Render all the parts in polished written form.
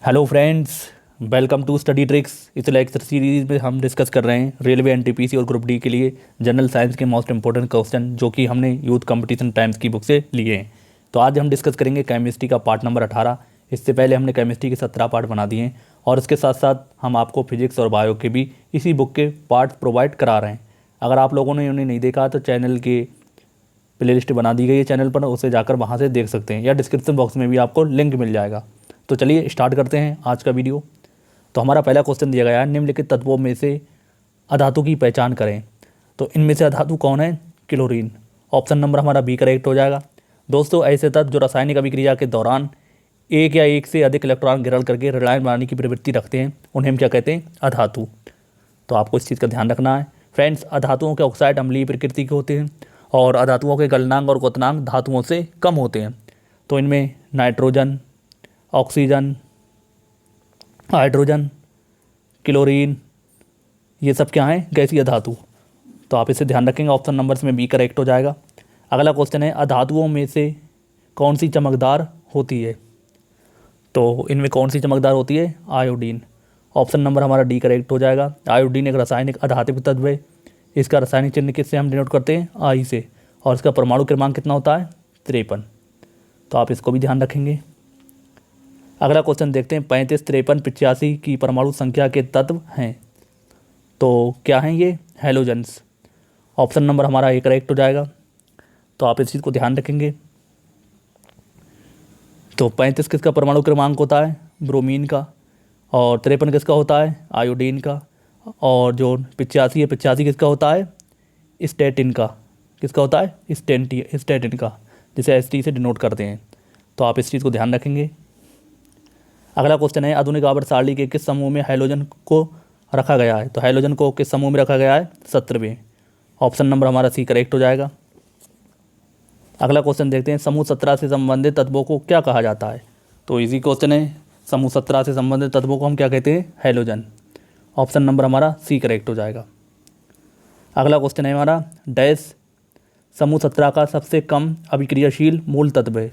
Hello friends, welcome to study tricks. इस lecture series में हम डिस्कस कर रहे हैं रेलवे एनटीपीसी और ग्रुप डी के लिए जनरल साइंस के मोस्ट इंपॉर्टेंट क्वेश्चन जो कि हमने यूथ कंपटीशन टाइम्स की बुक से लिए हैं। तो आज हम डिस्कस करेंगे केमिस्ट्री का पार्ट नंबर 18। इससे पहले हमने केमिस्ट्री के 17 पार्ट बना दिए हैं और इसके साथ साथ हम आपको फिजिक्स और बायो के भी इसी बुक के पार्ट प्रोवाइड करा रहे हैं। अगर आप लोगों ने उन्हें नहीं देखा तो चैनल के प्लेलिस्ट बना दी गई है चैनल पर, उसे जाकर वहाँ से देख सकते हैं या डिस्क्रिप्शन बॉक्स में भी आपको लिंक मिल जाएगा। तो चलिए स्टार्ट करते हैं आज का वीडियो। तो हमारा पहला क्वेश्चन दिया गया है, निम्नलिखित तत्वों में से अधातु की पहचान करें। तो इनमें से अधातु कौन है? क्लोरीन। ऑप्शन नंबर हमारा बी करेक्ट हो जाएगा। दोस्तों, ऐसे तत्व जो रासायनिक अभिक्रिया के दौरान एक या एक से अधिक इलेक्ट्रॉन ग्रहण करके ऋणायन बनाने की प्रवृत्ति रखते हैं, उन्हें हम क्या कहते हैं? अधातु। तो आपको इस चीज़ का ध्यान रखना है फ्रेंड्स। अधातुओं के ऑक्साइड अम्लीय प्रकृति के होते हैं और अधातुओं के गलनांक और क्वथनांक धातुओं से कम होते हैं। तो इनमें नाइट्रोजन, ऑक्सीजन, हाइड्रोजन, क्लोरीन, ये सब क्या हैं? गैसीय धातु। तो आप इसे ध्यान रखेंगे। ऑप्शन नंबर में बी करेक्ट हो जाएगा। अगला क्वेश्चन है, अधातुओं में से कौन सी चमकदार होती है? तो इनमें कौन सी चमकदार होती है? आयोडीन। ऑप्शन नंबर हमारा डी करेक्ट हो जाएगा। आयोडीन एक रासायनिक अधात्विक तत्व है। इसका रासायनिक चिन्ह किससे हम डिनोट करते हैं? आई से। और इसका परमाणु क्रमांक कितना होता है? 53। तो आप इसको भी ध्यान रखेंगे। अगला क्वेश्चन देखते हैं, 35, 53, 85 की परमाणु संख्या के तत्व हैं। तो क्या हैं ये? हैलोजेंस। ऑप्शन नंबर हमारा ए करेक्ट हो जाएगा। तो आप इस चीज़ को ध्यान रखेंगे। तो 35 किसका परमाणु क्रमांक होता है? ब्रोमीन का। और 53 किसका होता है? आयोडीन का। और जो 85 है, 85 किसका होता है? स्टेटिन का। किसका होता है? स्टेटिन का, जिसे ST से डिनोट करते हैं। तो आप इस चीज़ को ध्यान रखेंगे। अगला क्वेश्चन है, आधुनिक आवर्त सारणी के किस समूह में हैलोजन को रखा गया है? तो हैलोजन को किस समूह में रखा गया है? 17वें। ऑप्शन नंबर हमारा सी करेक्ट हो जाएगा। अगला क्वेश्चन देखते हैं, समूह 17 से संबंधित तत्वों को क्या कहा जाता है? तो इजी क्वेश्चन है। समूह 17 से संबंधित तत्वों को हम क्या कहते हैं? हैलोजन। ऑप्शन नंबर हमारा सी करेक्ट हो जाएगा। अगला क्वेश्चन है हमारा, डैश समूह 17 का सबसे कम अभिक्रियाशील मूल तत्व है।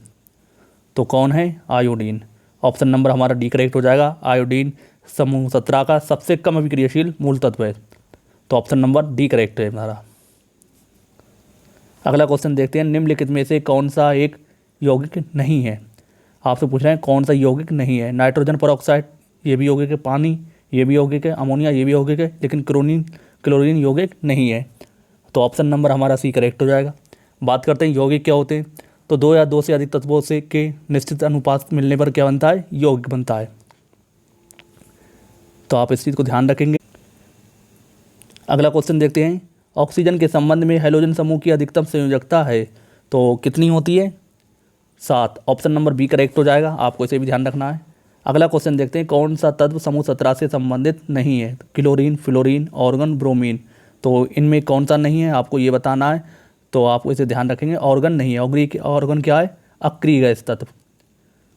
तो कौन है? आयोडीन। ऑप्शन नंबर हमारा डी करेक्ट हो जाएगा। आयोडीन समूह 17 का सबसे कम अभिक्रियाशील मूल तत्व है। तो ऑप्शन नंबर डी करेक्ट है हमारा। अगला क्वेश्चन देखते हैं, निम्नलिखित में से कौन सा एक यौगिक नहीं है? आपसे पूछ रहे हैं कौन सा यौगिक नहीं है। नाइट्रोजन परऑक्साइड ये भी यौगिक है, पानी ये भी यौगिक है, अमोनिया ये भी यौगिक है, लेकिन क्लोरीन यौगिक नहीं है। तो ऑप्शन नंबर हमारा सी करेक्ट हो जाएगा। बात करते हैं यौगिक क्या होते हैं। तो दो या दो से अधिक तत्वों से के निश्चित अनुपात मिलने पर क्या बनता है? यौगिक बनता है। तो आप इस चीज़ को ध्यान रखेंगे। अगला क्वेश्चन देखते हैं, ऑक्सीजन के संबंध में हैलोजन समूह की अधिकतम संयोजकता है तो कितनी होती है? 7। ऑप्शन नंबर बी करेक्ट हो जाएगा। आपको इसे भी ध्यान रखना है। अगला क्वेश्चन देखते हैं, कौन सा तत्व समूह 17 से संबंधित नहीं है? Chlorine, fluorine, organ, bromine. तो इनमें कौन सा नहीं है आपको ये बताना है। तो आपको इसे ध्यान रखेंगे। ऑर्गन नहीं है। ऑर्गन क्या है? अक्रिय गैस तत्व।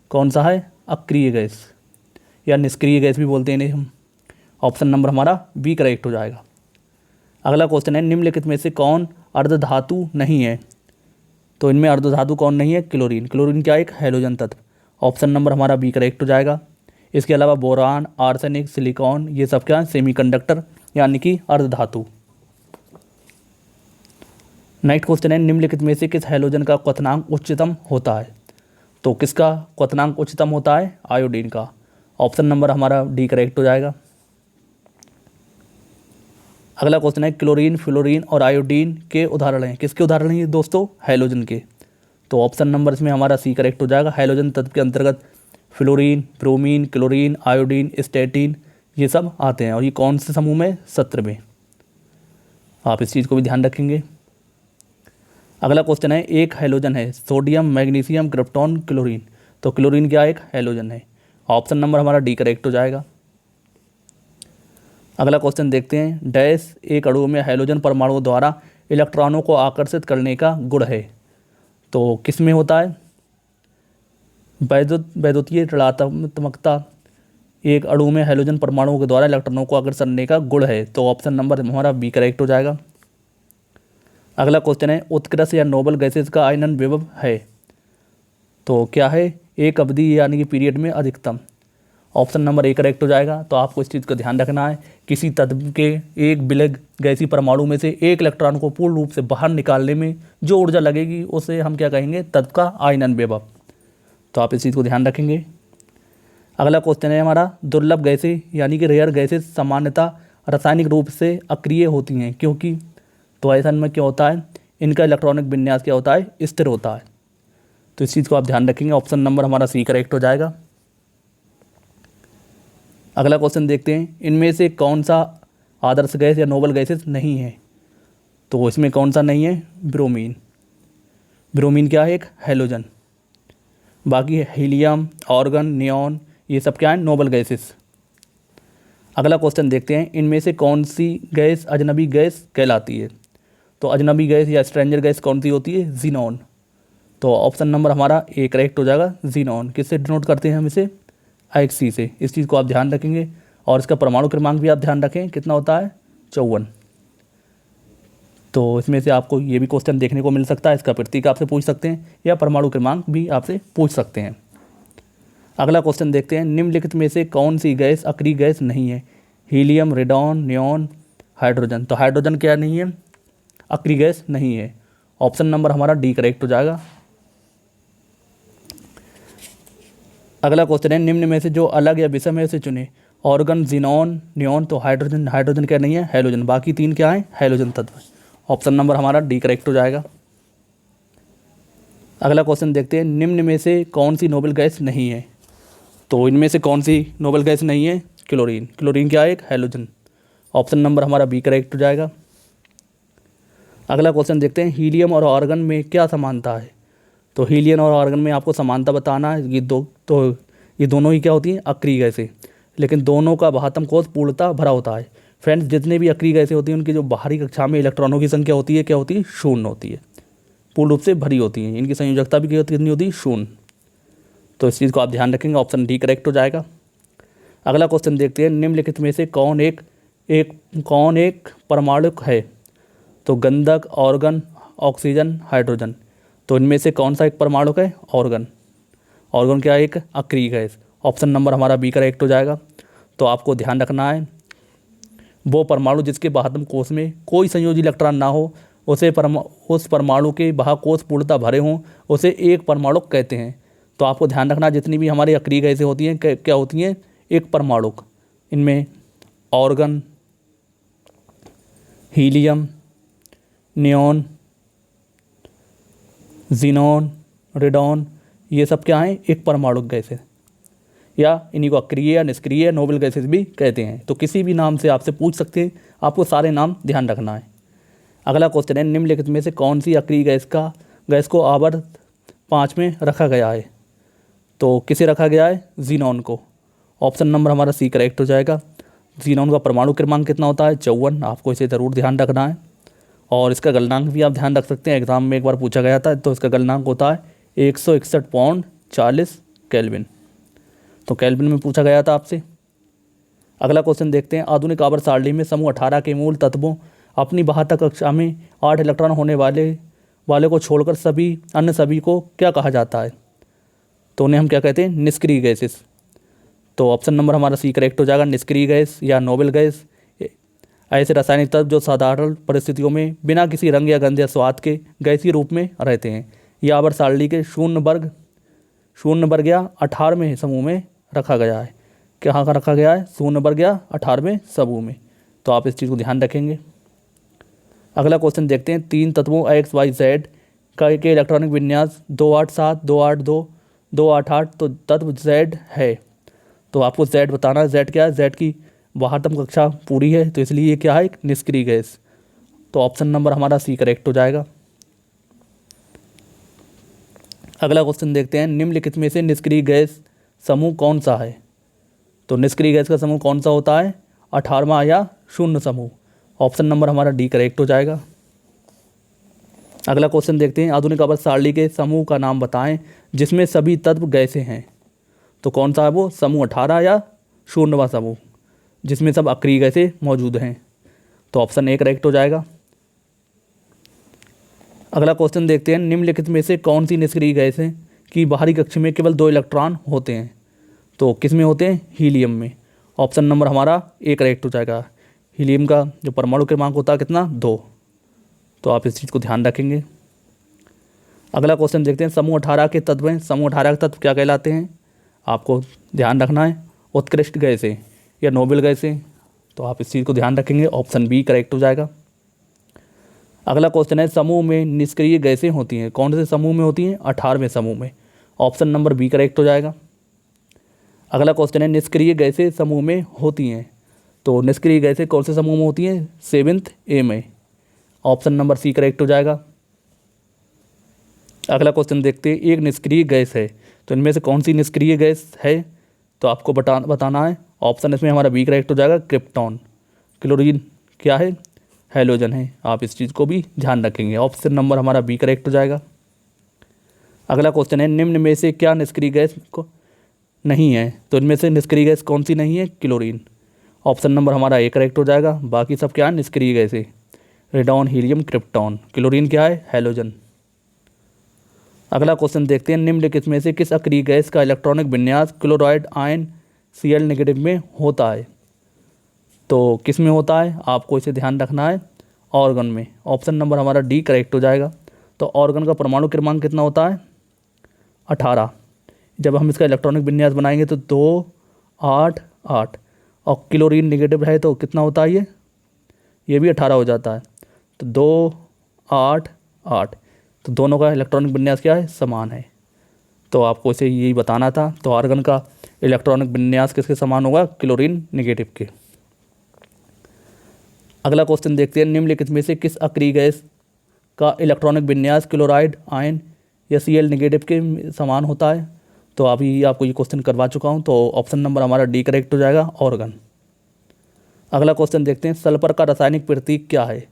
कौन सा है? अक्रिय गैस या निष्क्रिय गैस भी बोलते हैं इन्हें हम। ऑप्शन नंबर हमारा बी करेक्ट हो जाएगा। अगला क्वेश्चन है, निम्नलिखित में से कौन अर्धधातु नहीं है? तो इनमें अर्धधातु कौन नहीं है? क्लोरीन। क्लोरीन क्या है? एक हैलोजन तत्व। ऑप्शन नंबर हमारा बी करेक्ट हो जाएगा। इसके अलावा बोरान, आर्सेनिक, सिलिकॉन ये सब क्या है? सेमीकंडक्टर यानी कि अर्धधातु। नेक्स्ट क्वेश्चन है, निम्नलिखित में से किस हैलोजन का क्वथनांक उच्चतम होता है? तो किसका क्वथनांक उच्चतम होता है? आयोडीन का। ऑप्शन नंबर हमारा डी करेक्ट हो जाएगा। अगला क्वेश्चन है, क्लोरीन, फ्लोरीन और आयोडीन के उदाहरण हैं। किसके उदाहरण हैं ये दोस्तों? हैलोजन के। तो ऑप्शन नंबर इसमें हमारा सी करेक्ट हो जाएगा। हैलोजन तत्व के अंतर्गत fluorine, bromine, chlorine, iodine, statin ये सब आते हैं। और ये कौन से समूह में? 17वें। आप इस चीज़ को भी ध्यान रखेंगे। अगला क्वेश्चन है, एक हैलोजन है सोडियम, मैग्नीशियम, क्रिप्टॉन, क्लोरीन। तो क्लोरीन क्या एक हैलोजन है। ऑप्शन नंबर हमारा डी करेक्ट हो जाएगा। अगला क्वेश्चन देखते हैं, डैश एक अणु में हैलोजन परमाणु द्वारा इलेक्ट्रॉनों को आकर्षित करने का गुण है। तो किस में होता है? वैद्युतीय ऋणात्मकता एक अणु में हैलोजन परमाणुओं के द्वारा इलेक्ट्रॉनों को आकर्षित करने का गुण है। तो ऑप्शन नंबर हमारा बी करेक्ट हो जाएगा। अगला क्वेश्चन है, उत्कृष्ट या नोबल गैसेज का आयनन विभव है। तो क्या है? एक अवधि यानी कि पीरियड में अधिकतम। ऑप्शन नंबर ए करेक्ट हो जाएगा। तो आपको इस चीज़ का ध्यान रखना है, किसी तत्व के एक विलय गैसीय परमाणु में से एक इलेक्ट्रॉन को पूर्ण रूप से बाहर निकालने में जो ऊर्जा लगेगी उसे हम क्या कहेंगे, तत्व का आयनन विभव। तो आप इस चीज़ को ध्यान रखेंगे। अगला क्वेश्चन है हमारा, दुर्लभ गैसें यानी कि रेयर गैसें सामान्यतः रासायनिक रूप से अक्रिय होती हैं क्योंकि, तो ऐसा में क्या होता है, इनका इलेक्ट्रॉनिक विन्यास क्या होता है, स्थिर होता है। तो इस चीज़ को आप ध्यान रखेंगे। ऑप्शन नंबर हमारा सी करेक्ट हो जाएगा। अगला क्वेश्चन देखते हैं, इनमें से कौन सा आदर्श गैस या नोबल गैसेस नहीं है। तो इसमें कौन सा नहीं है, ब्रोमीन। ब्रोमीन क्या है, एक हैलोजन। बाकी हीलियम, ऑर्गन, नियॉन, ये सब क्या है, नोबल गैसेस। अगला क्वेश्चन देखते हैं, इनमें से कौन सी गैस अजनबी गैस कहलाती है। तो अजनबी गैस या स्ट्रेंजर गैस कौन सी होती है, जीनॉन। तो ऑप्शन नंबर हमारा ए करेक्ट हो जाएगा, जीनॉन। किससे डिनोट करते हैं हम इसे, Xc से। इस चीज़ को आप ध्यान रखेंगे। और इसका परमाणु क्रमांक भी आप ध्यान रखें, कितना होता है, 54। तो इसमें से आपको ये भी क्वेश्चन देखने को मिल सकता है, इसका प्रतीक आपसे पूछ सकते हैं या परमाणु क्रमांक भी आपसे पूछ सकते हैं। अगला क्वेश्चन देखते हैं, निम्नलिखित में से कौन सी गैस अक्रिय गैस नहीं है, हीलियम, रेडॉन, नियॉन, हाइड्रोजन। तो हाइड्रोजन क्या नहीं है, अक्रिय गैस नहीं है। ऑप्शन नंबर हमारा डी करेक्ट हो जाएगा। अगला क्वेश्चन है, निम्न में से जो अलग या विषम है उसे चुने, ऑर्गन, जीनॉन, नियॉन। तो हाइड्रोजन, हाइड्रोजन क्या नहीं है, हैलोजन। बाकी तीन क्या है, हैलोजन तत्व। ऑप्शन नंबर हमारा डी करेक्ट हो जाएगा। अगला क्वेश्चन देखते हैं, निम्न में से कौन सी नोबल गैस नहीं है। तो इनमें से कौन सी नोबल गैस नहीं है, क्लोरीन। क्लोरीन क्या है, एक हैलोजन। ऑप्शन नंबर हमारा बी करेक्ट हो जाएगा। अगला क्वेश्चन देखते हैं, हीलियम और आर्गन में क्या समानता है। तो हीलियम और आर्गन में आपको समानता बताना है। ये दोनों ही क्या होती हैं, अक्रिय गैसें, लेकिन दोनों का बाह्यतम कोश पूर्णतः भरा होता है। फ्रेंड्स, जितने भी अक्रिय गैसें होती हैं उनकी जो बाहरी कक्षा में इलेक्ट्रॉनों की संख्या होती है क्या होती है, शून्य होती है, पूर्ण रूप से भरी होती हैं। इनकी संयोजकता भी कितनी होती है, शून्य। तो इस चीज़ को आप ध्यान रखेंगे। ऑप्शन डी करेक्ट हो जाएगा। अगला क्वेश्चन देखते हैं, निम्नलिखित में से कौन एक परमाणु है। तो गंधक, ऑर्गन, ऑक्सीजन, हाइड्रोजन। तो इनमें से कौन सा एक परमाणु है, ऑर्गन। ऑर्गन क्या है, एक अक्रिय गैस। ऑप्शन नंबर हमारा बी करेक्ट हो जाएगा। तो आपको ध्यान रखना है, वो परमाणु जिसके बाह्यतम कोश में कोई संयोजी इलेक्ट्रॉन ना हो, उस परमाणु के बाह्य कोश पूर्णतः भरे हों, उसे एक परमाणु कहते हैं। तो आपको ध्यान रखना, जितनी भी हमारी अक्रिय गैसें होती हैं क्या होती हैं, एक परमाणु। इनमें organ, helium, neon, xenon, radon, ये सब क्या हैं, एक परमाणु गैसें, या इन्हीं को अक्रिय या निष्क्रिय नोबल गैसेस भी कहते हैं। तो किसी भी नाम से आपसे पूछ सकते हैं, आपको सारे नाम ध्यान रखना है। अगला क्वेश्चन है, निम्नलिखित में से कौन सी अक्रिय गैस को आवर्त 5 में रखा गया है। तो किसे रखा गया है, जीनॉन को। ऑप्शन नंबर हमारा सी करेक्ट हो जाएगा। जीनॉन का परमाणु क्रमांक कितना होता है, 54। आपको इसे ज़रूर ध्यान रखना है। और इसका गलनांक भी आप ध्यान रख सकते हैं, एग्जाम में एक बार पूछा गया था। तो इसका गलनांक होता है 161.40 केल्विन। तो केल्विन में पूछा गया था आपसे। अगला क्वेश्चन देखते हैं, आधुनिक आवर्त सारणी में समूह 18 के मूल तत्वों अपनी बाह्य कक्षा में 8 इलेक्ट्रॉन होने वाले को छोड़कर अन्य सभी को क्या कहा जाता है। तो उन्हें हम क्या कहते हैं, निष्क्रिय गैसेस। तो ऑप्शन नंबर हमारा सी करेक्ट हो जाएगा। निष्क्रिय गैस या नोबल गैस ऐसे रासायनिक तत्व जो साधारण परिस्थितियों में बिना किसी रंग या गंध या स्वाद के गैसीय रूप में रहते हैं। यह आवर्त सारणी के शून्य वर्ग या 18वें समूह में रखा गया है। कहाँ का रखा गया है, शून्य वर्ग या 18वें समूह में। तो आप इस चीज़ को ध्यान रखेंगे। अगला क्वेश्चन देखते हैं, 3 तत्वों एक्स वाई जेड के इलेक्ट्रॉनिक विन्यास 287, 282, 288। तो तत्व जेड है। तो आपको जेड बताना है। जेड क्या है, जेड की बाह्यतम कक्षा पूरी है, तो इसलिए ये क्या है, एक निष्क्रिय गैस। तो ऑप्शन नंबर हमारा सी करेक्ट हो जाएगा। अगला क्वेश्चन देखते हैं, निम्नलिखित में से निष्क्रिय गैस समूह कौन सा है। तो निष्क्रिय गैस का समूह कौन सा होता है, 18वां या शून्य समूह। ऑप्शन नंबर हमारा डी करेक्ट हो जाएगा। अगला क्वेश्चन देखते हैं, आधुनिक आवर्त सारणी के समूह का नाम बताएं जिसमें सभी तत्व गैसें हैं। तो कौन सा है वो, समूह 18 या 0वां समूह जिसमें सब अक्रिय गैसें मौजूद हैं। तो ऑप्शन ए करेक्ट हो जाएगा। अगला क्वेश्चन देखते हैं, निम्नलिखित में से कौन सी निष्क्रिय गैस है कि बाहरी कक्ष में केवल 2 इलेक्ट्रॉन होते हैं। तो किस में होते हैं? हीलियम में। ऑप्शन नंबर हमारा ए करेक्ट हो जाएगा। हीलियम का जो परमाणु क्रमांक होता है कितना? 2। तो आप इस चीज़ को ध्यान रखेंगे। अगला क्वेश्चन देखते हैं, समूह 18 के तत्व हैं। समूह 18 के तत्व क्या कहलाते हैं? आपको ध्यान रखना है, उत्कृष्ट गैसें या नोबेल गैसें। तो आप इस चीज़ को ध्यान रखेंगे, ऑप्शन बी करेक्ट हो जाएगा। अगला क्वेश्चन है, समूह में निष्क्रिय गैसें होती हैं। कौन से समूह में होती हैं? 18वें समूह में। ऑप्शन नंबर बी करेक्ट हो जाएगा। अगला क्वेश्चन है, निष्क्रिय गैसें समूह में होती हैं। तो निष्क्रिय गैसें कौन से समूह में होती हैं? 7th ए में। ऑप्शन नंबर सी करेक्ट हो जाएगा। अगला क्वेश्चन देखते हैं, एक निष्क्रिय गैस है, तो इनमें से कौन सी निष्क्रिय गैस है? तो आपको बताना है। ऑप्शन इसमें हमारा बी करेक्ट हो जाएगा, क्रिप्टॉन। क्लोरीन क्या है? हैलोजन है। आप इस चीज़ को भी ध्यान रखेंगे, ऑप्शन नंबर हमारा बी करेक्ट हो जाएगा। अगला क्वेश्चन है, निम्न में से क्या निष्क्रिय गैस को नहीं है? तो इनमें से निष्क्रिय गैस कौन सी नहीं है? क्लोरीन। ऑप्शन नंबर हमारा ए करेक्ट हो जाएगा। बाकी सब क्या है? निष्क्रिय गैस है, रेडॉन, हीलियम, क्रिप्टॉन। क्लोरीन क्या है? हैलोजन। अगला क्वेश्चन देखते हैं, निम्नलिखित में से किस अक्रिय गैस का इलेक्ट्रॉनिक विन्यास क्लोराइड आयन Cl नेगेटिव में होता है? तो किस में होता है? आपको इसे ध्यान रखना है, ऑर्गन में। ऑप्शन नंबर हमारा डी करेक्ट हो जाएगा। तो ऑर्गन का परमाणु क्रमांक कितना होता है? 18। जब हम इसका इलेक्ट्रॉनिक विन्यास बनाएंगे तो 2, 8, 8। और क्लोरीन नेगेटिव है तो कितना होता है? ये भी 18 हो जाता है। तो 2, 8, 8। तो दोनों का इलेक्ट्रॉनिक विन्यास क्या है? समान है। तो आपको इसे यही बताना था। तो आर्गन का इलेक्ट्रॉनिक विन्यास किसके समान होगा? क्लोरीन नेगेटिव के। अगला क्वेश्चन देखते हैं, निम्नलिखित में से किस अक्रिय गैस का इलेक्ट्रॉनिक विन्यास क्लोराइड आयन या Cl नेगेटिव के समान होता है? तो अभी आपको ये क्वेश्चन करवा चुका हूँ। तो ऑप्शन नंबर हमारा डी करेक्ट हो जाएगा, ऑर्गन। अगला क्वेश्चन देखते हैं, सल्फर का रासायनिक प्रतीक क्या है?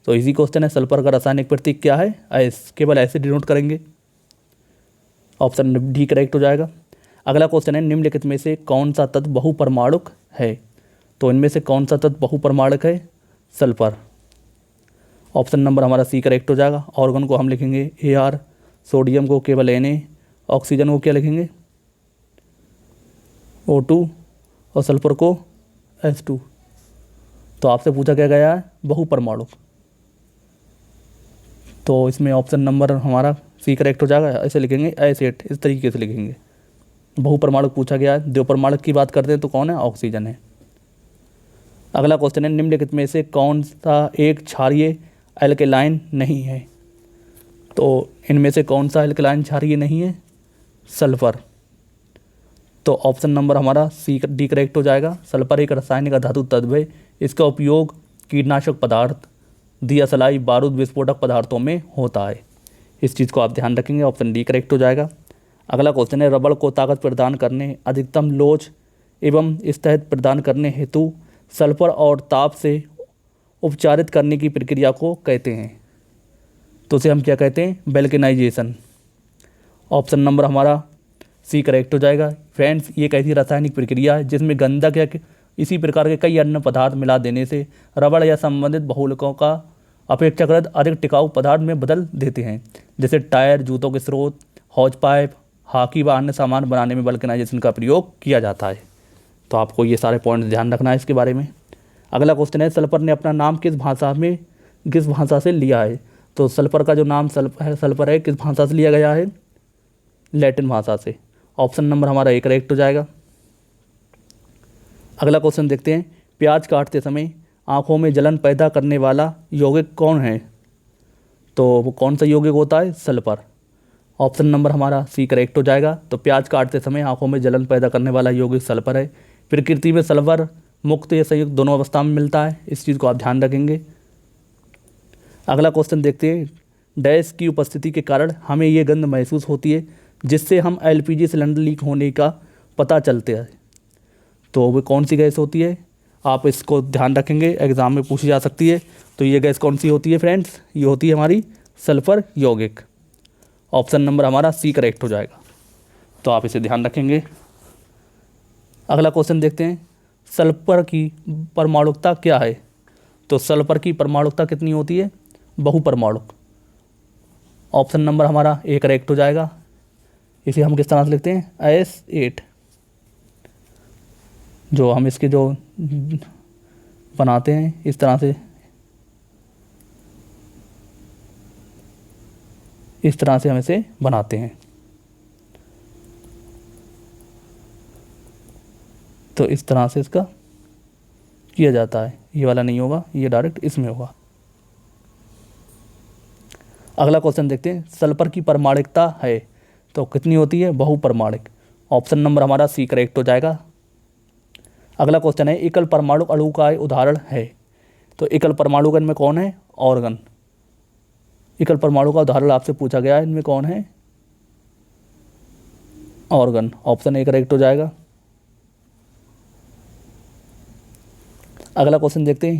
तो इजी क्वेश्चन है, सल्फर का रासायनिक प्रतीक क्या है? एस। केवल ऐसे डिनोट करेंगे। ऑप्शन डी करेक्ट हो जाएगा। अगला क्वेश्चन है, निम्नलिखित में से कौन सा तत्व बहुपरमाणुक है? तो इनमें से कौन सा तत्व बहुपरमाणुक है? सल्फर। ऑप्शन नंबर हमारा सी करेक्ट हो जाएगा। ऑर्गन को हम लिखेंगे Ar, सोडियम को केवल Na, ऑक्सीजन को क्या लिखेंगे? O2 और सल्फर को H2। तो आपसे पूछा क्या गया है? बहुपरमाणुक। तो इसमें ऑप्शन नंबर हमारा सी करेक्ट हो जाएगा। ऐसे लिखेंगे एसेट, इस तरीके से लिखेंगे। बहुपरमाणुक पूछा गया है। द्विपरमाणुक की बात करते हैं तो कौन है? ऑक्सीजन है। अगला क्वेश्चन है, निम्नलिखित में से कौन सा एक क्षारीय एल्केलाइन नहीं है? तो इनमें से कौन सा एल्केलाइन क्षारीय नहीं है? सल्फर। तो ऑप्शन नंबर हमारा सी डी करेक्ट हो जाएगा। सल्फर एक रासायनिक धातु तत्व है। इसका उपयोग कीटनाशक पदार्थ, दिया सलाई, बारूद, विस्फोटक पदार्थों में होता है। इस चीज़ को आप ध्यान रखेंगे, ऑप्शन डी करेक्ट हो जाएगा। अगला क्वेश्चन है, रबड़ को ताकत प्रदान करने, अधिकतम लोच एवं स्थिरता प्रदान करने हेतु सल्फर और ताप से उपचारित करने की प्रक्रिया को कहते हैं? तो उसे हम क्या कहते हैं? वल्केनाइजेशन। ऑप्शन नंबर हमारा सी करेक्ट हो जाएगा। फ्रेंड्स, ये कैसी रासायनिक प्रक्रिया है जिसमें गंधक या इसी प्रकार के कई अन्य पदार्थ मिला देने से रबड़ या संबंधित बहुलकों का अपेक्षाकृत अधिक टिकाऊ पदार्थ में बदल देते हैं, जैसे टायर, जूतों के स्रोत, हौज पाइप, हॉकी व अन्य सामान बनाने में वल्केनाइजेशन का प्रयोग किया जाता है। तो आपको ये सारे पॉइंट ध्यान रखना है इसके बारे में। अगला क्वेश्चन है, सल्फर ने अपना नाम किस भाषा से लिया है? तो सल्फर का जो नाम सल्फर है किस भाषा से लिया गया है? लैटिन भाषा से। ऑप्शन नंबर हमारा एक करेक्ट हो जाएगा। अगला क्वेश्चन देखते हैं, प्याज काटते समय आँखों में जलन पैदा करने वाला यौगिक कौन है? तो वो कौन सा यौगिक होता है? सल्फर। ऑप्शन नंबर हमारा सी करेक्ट हो जाएगा। तो प्याज काटते समय आँखों में जलन पैदा करने वाला यौगिक सल्फर है। प्रकृति में सल्फर मुक्त या संयुक्त दोनों अवस्था में मिलता है। इस चीज़ को आप ध्यान रखेंगे। अगला क्वेश्चन देखते हैं, डैश की उपस्थिति के कारण हमें ये गंध महसूस होती है जिससे हम एलपीजी सिलेंडर लीक होने का पता चलता है। तो वो कौन सी गैस होती है? आप इसको ध्यान रखेंगे, एग्जाम में पूछी जा सकती है। तो ये गैस कौन सी होती है फ्रेंड्स? ये होती है हमारी सल्फर यौगिक। ऑप्शन नंबर हमारा सी करेक्ट हो जाएगा। तो आप इसे ध्यान रखेंगे। अगला क्वेश्चन देखते हैं, सल्फर की परमाणुकता क्या है? तो सल्फर की परमाणुकता कितनी होती है? बहुपरमाणुक। ऑप्शन नंबर हमारा ए करेक्ट हो जाएगा। इसे हम किस तरह से लिखते हैं? S8। जो हम इसके जो बनाते हैं इस तरह से हम इसे बनाते हैं। तो इस तरह से इसका किया जाता है। ये वाला नहीं होगा, ये डायरेक्ट इसमें होगा। अगला क्वेश्चन देखते हैं, सल्फर की परमाणिकता है तो कितनी होती है? बहुपरमाणिक। ऑप्शन नंबर हमारा सी करेक्ट हो जाएगा। अगला क्वेश्चन है, एकल परमाणु अणु का उदाहरण है तो एकल परमाणु इनमें कौन है? ऑर्गन। एकल परमाणु का उदाहरण आपसे पूछा गया है, इनमें कौन है? ऑर्गन। ऑप्शन ए करेक्ट हो जाएगा। अगला क्वेश्चन देखते हैं,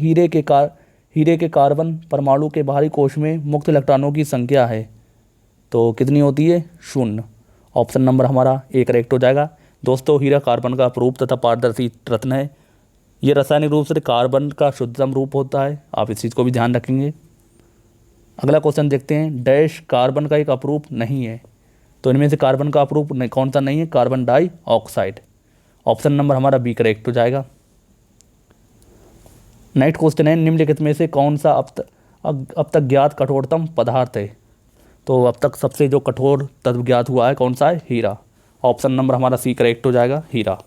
हीरे के कार्बन परमाणु के बाहरी कोश में मुक्त इलेक्ट्रॉनों की संख्या है तो कितनी होती है? 0। ऑप्शन नंबर हमारा ए करेक्ट हो जाएगा। दोस्तों, हीरा कार्बन का अपूर्व तथा पारदर्शी रत्न है। ये रासायनिक रूप से कार्बन का शुद्धतम रूप होता है, आप इस चीज़ को भी ध्यान रखेंगे। अगला क्वेश्चन देखते हैं, डैश कार्बन का एक अपरूप नहीं है तो इनमें से कार्बन का अपरूप कौन सा नहीं है? Carbon dioxide. ऑप्शन नंबर हमारा बी करेक्ट हो जाएगा। नेक्स्ट क्वेश्चन है, निम्नलिखित में से कौन सा अब तक ज्ञात कठोरतम पदार्थ है? तो अब तक सबसे जो कठोर तत्व ज्ञात हुआ है कौन सा है? हीरा। ऑप्शन नंबर हमारा सी करेक्ट हो जाएगा, हीरा।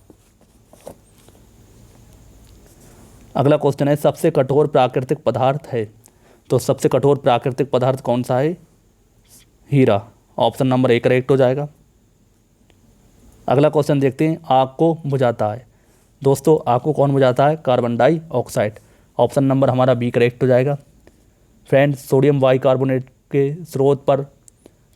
अगला क्वेश्चन है, सबसे कठोर प्राकृतिक पदार्थ है तो सबसे कठोर प्राकृतिक पदार्थ कौन सा है? हीरा। ऑप्शन नंबर ए करेक्ट हो जाएगा। अगला क्वेश्चन देखते हैं, आग को बुझाता है। दोस्तों, आग को कौन बुझाता है? Carbon dioxide. ऑप्शन नंबर हमारा बी करेक्ट हो जाएगा। फ्रेंड्स, सोडियम बाइकार्बोनेट के स्रोत पर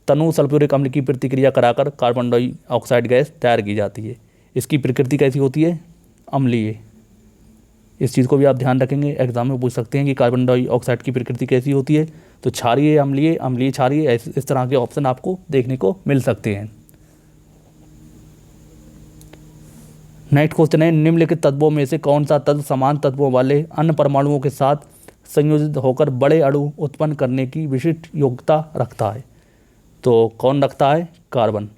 तनु सल्फ्यूरिक अम्ल की प्रतिक्रिया कराकर कार्बन डाइऑक्साइड गैस तैयार की जाती है। इसकी प्रकृति कैसी होती है? अम्लीय। इस चीज़ को भी आप ध्यान रखेंगे, एग्जाम में पूछ सकते हैं कि कार्बन डाइऑक्साइड की प्रकृति कैसी होती है। तो क्षारीय, अम्लीय, अम्लीय क्षारीय, इस तरह के ऑप्शन आपको देखने को मिल सकते हैं। नेक्स्ट क्वेश्चन है, निम्नलिखित तत्वों में से कौन सा तत्व समान तत्वों वाले अन्य परमाणुओं के साथ संयोजित होकर बड़े अणु उत्पन्न करने की विशिष्ट योग्यता रखता है? तो कौन रखता है? कार्बन।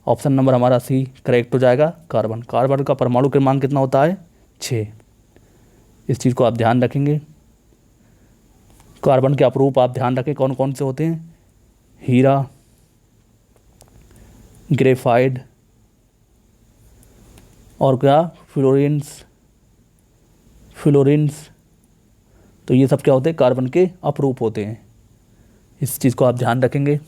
ऑप्शन नंबर हमारा सी करेक्ट हो जाएगा, कार्बन। कार्बन का परमाणु क्रमांक कितना होता है? 6। इस चीज़ को आप ध्यान रखेंगे। कार्बन के अपरूप आप ध्यान रखें कौन कौन से होते हैं? हीरा, ग्रेफाइट और क्या? फ्लोरिन्स। तो ये सब क्या होते हैं? कार्बन के अपरूप होते हैं। इस चीज़ को आप ध्यान रखेंगे।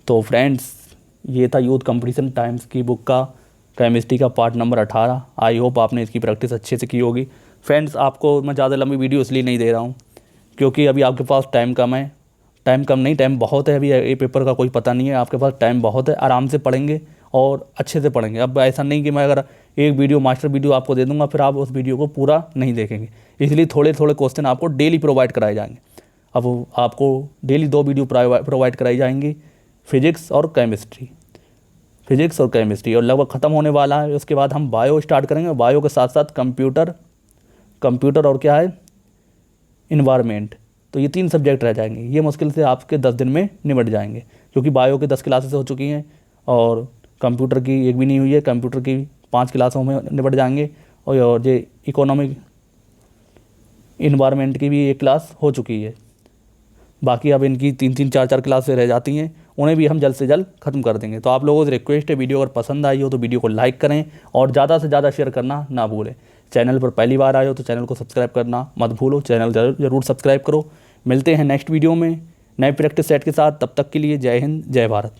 तो फ्रेंड्स, ये था यूथ कंपटीशन टाइम्स की बुक का केमिस्ट्री का पार्ट नंबर 18। आई होप आपने इसकी प्रैक्टिस अच्छे से की होगी। फ्रेंड्स, आपको मैं ज़्यादा लंबी वीडियो इसलिए नहीं दे रहा हूँ क्योंकि अभी आपके पास टाइम कम है। टाइम कम नहीं, टाइम बहुत है। अभी ये पेपर का कोई पता नहीं है, आपके पास टाइम बहुत है। आराम से पढ़ेंगे और अच्छे से पढ़ेंगे। अब ऐसा नहीं कि मैं अगर एक वीडियो मास्टर वीडियो आपको दे दूंगा फिर आप उस वीडियो को पूरा नहीं देखेंगे। इसलिए थोड़े थोड़े क्वेश्चन आपको डेली प्रोवाइड कराए जाएंगे। अब आपको डेली 2 वीडियो प्रोवाइड कराई जाएंगी, फिजिक्स और केमिस्ट्री। और लगभग ख़त्म होने वाला है। उसके बाद हम बायो स्टार्ट करेंगे। बायो के साथ साथ कंप्यूटर और क्या है? इन्वायरमेंट। तो ये 3 सब्जेक्ट रह जाएंगे। ये मुश्किल से आपके 10 दिन में निपट जाएंगे क्योंकि बायो की 10 क्लासेस हो चुकी हैं और कंप्यूटर की एक भी नहीं हुई है। कंप्यूटर की 5 क्लासों में निपट जाएंगे और ये इकोनॉमिक इन्वायरमेंट की भी 1 क्लास हो चुकी है। बाकी अब इनकी 3-3, 4-4 क्लासें रह जाती हैं, उन्हें भी हम जल्द से जल्द ख़त्म कर देंगे। तो आप लोगों से रिक्वेस्ट है, वीडियो अगर पसंद आई हो तो वीडियो को लाइक करें और ज़्यादा से ज़्यादा शेयर करना ना भूलें। चैनल पर पहली बार आए हो तो चैनल को सब्सक्राइब करना मत भूलो। चैनल ज़रूर सब्सक्राइब करो। मिलते हैं नेक्स्ट वीडियो में नए प्रैक्टिस सेट के साथ। तब तक के लिए जय हिंद, जय भारत।